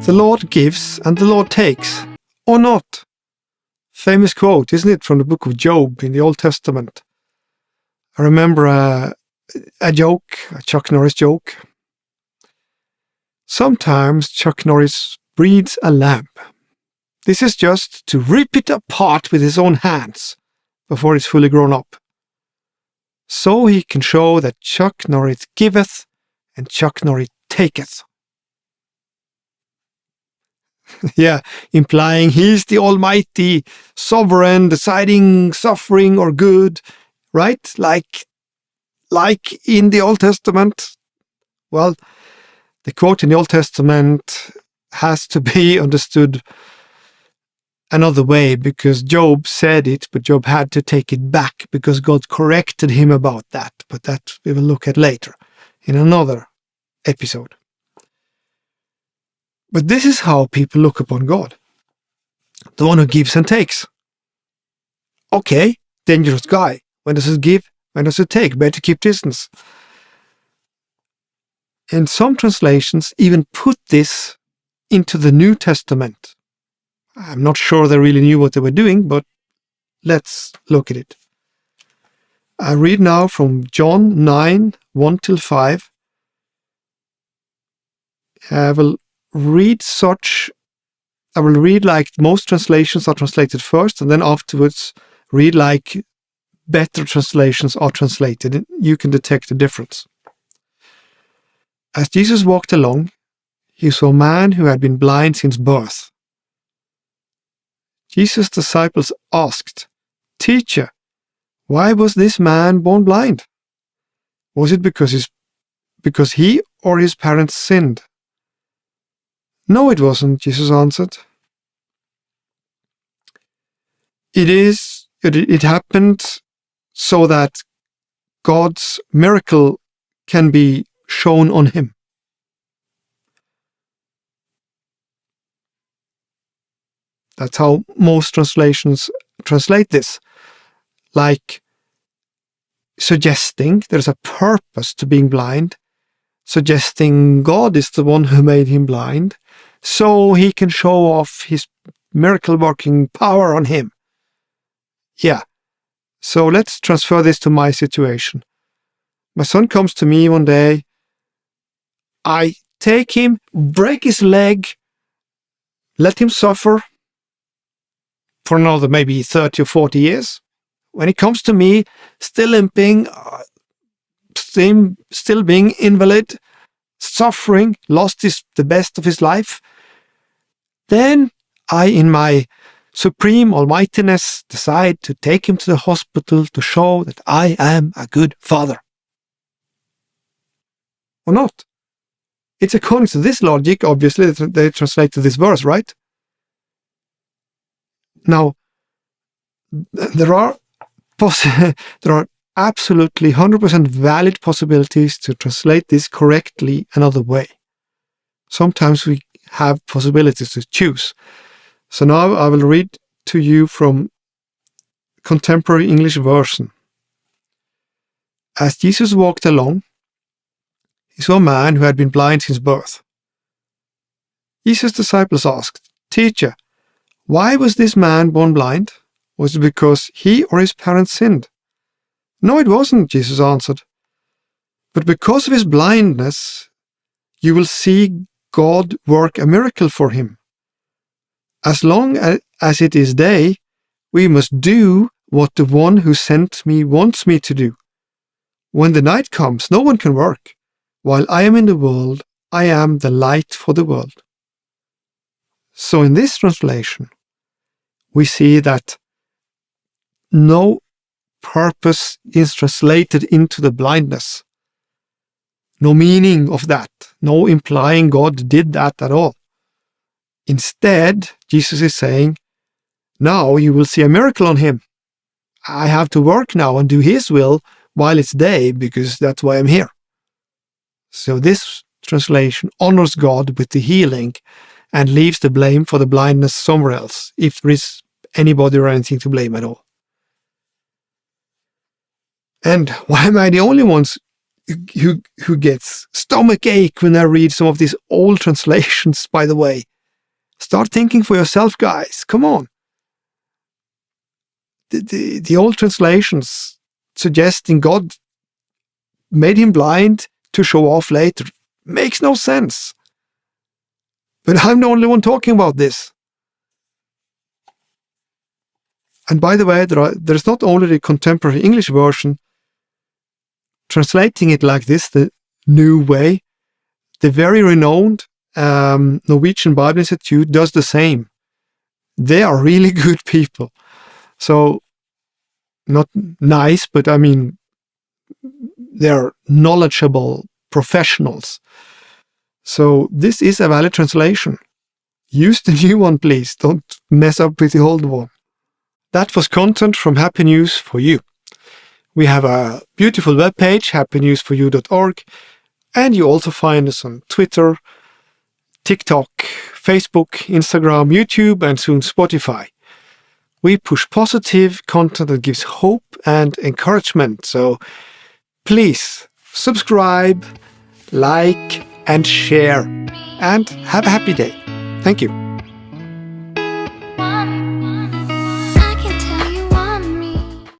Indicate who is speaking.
Speaker 1: The Lord gives and the Lord takes, or not. Famous quote, isn't it, from the book of Job in the Old Testament? I remember a joke, a Chuck Norris joke. Sometimes Chuck Norris breeds a lamb. This is just to rip it apart with his own hands before it's fully grown up. So he can show that Chuck Norris giveth and Chuck Norris taketh. Yeah, implying he's the almighty sovereign deciding suffering or good, right? Like in the Old Testament. Well, the quote in the Old Testament has to be understood another way, because Job said it, but Job had to take it back because God corrected him about that. But that we will look at later in another episode. But this is how people look upon God. The one who gives and takes. Okay, dangerous guy. When does it give? When does it take? Better keep distance. And some translations even put this into the New Testament. I'm not sure they really knew what they were doing, but let's look at it. I read now from John 9, 1-5. I will read like most translations are translated first, and then afterwards read like better translations are translated, and you can detect the difference. As Jesus walked along, he saw a man who had been blind since birth. Jesus' disciples asked, "Teacher, why was this man born blind? Was it because he or his parents sinned?" "No, it wasn't," Jesus answered. It happened so that God's miracle can be shown on him. That's how most translations translate this. Like suggesting there's a purpose to being blind, suggesting God is the one who made him blind, so he can show off his miracle-working power on him. Yeah, so let's transfer this to my situation. My son comes to me one day. I take him, break his leg, let him suffer for another maybe 30 or 40 years. When he comes to me, still limping, still being invalid, suffering, lost the best of his life, then I, in my supreme almightiness, decide to take him to the hospital to show that I am a good father. Or not? It's according to this logic, obviously, that they translated this verse, right? Now, there are absolutely 100% valid possibilities to translate this correctly another way. Sometimes we have possibilities to choose. So now I will read to you from Contemporary English Version. As Jesus walked along, he saw a man who had been blind since birth. Jesus' disciples asked, "Teacher, why was this man born blind? Was it because he or his parents sinned?" "No, it wasn't," Jesus answered. "But because of his blindness, you will see God work a miracle for him. As long as it is day, we must do what the one who sent me wants me to do. When the night comes, no one can work. While I am in the world, I am the light for the world." So in this translation, we see that no purpose is translated into the blindness. No meaning of that. No implying God did that at all. Instead, Jesus is saying, now you will see a miracle on him. I have to work now and do his will while it's day, because that's why I'm here. So this translation honors God with the healing and leaves the blame for the blindness somewhere else, if there is anybody or anything to blame at all. And why am I the only ones who gets stomach ache when I read some of these old translations, by the way? Start thinking for yourself, guys. Come on. The old translations suggesting God made him blind to show off later makes no sense. But I'm the only one talking about this. And by the way, there's not only the contemporary English version translating it like this, the new way. The very renowned Norwegian Bible Institute does the same. They are really good people. So, not nice, but I mean, they're knowledgeable professionals. So this is a valid translation. Use the new one, please. Don't mess up with the old one. That was content from Happy News for You. We have a beautiful webpage, happynewsforyou.org, and you also find us on Twitter, TikTok, Facebook, Instagram, YouTube, and soon Spotify. We push positive content that gives hope and encouragement. So please subscribe, like, and share. And have a happy day. Thank you.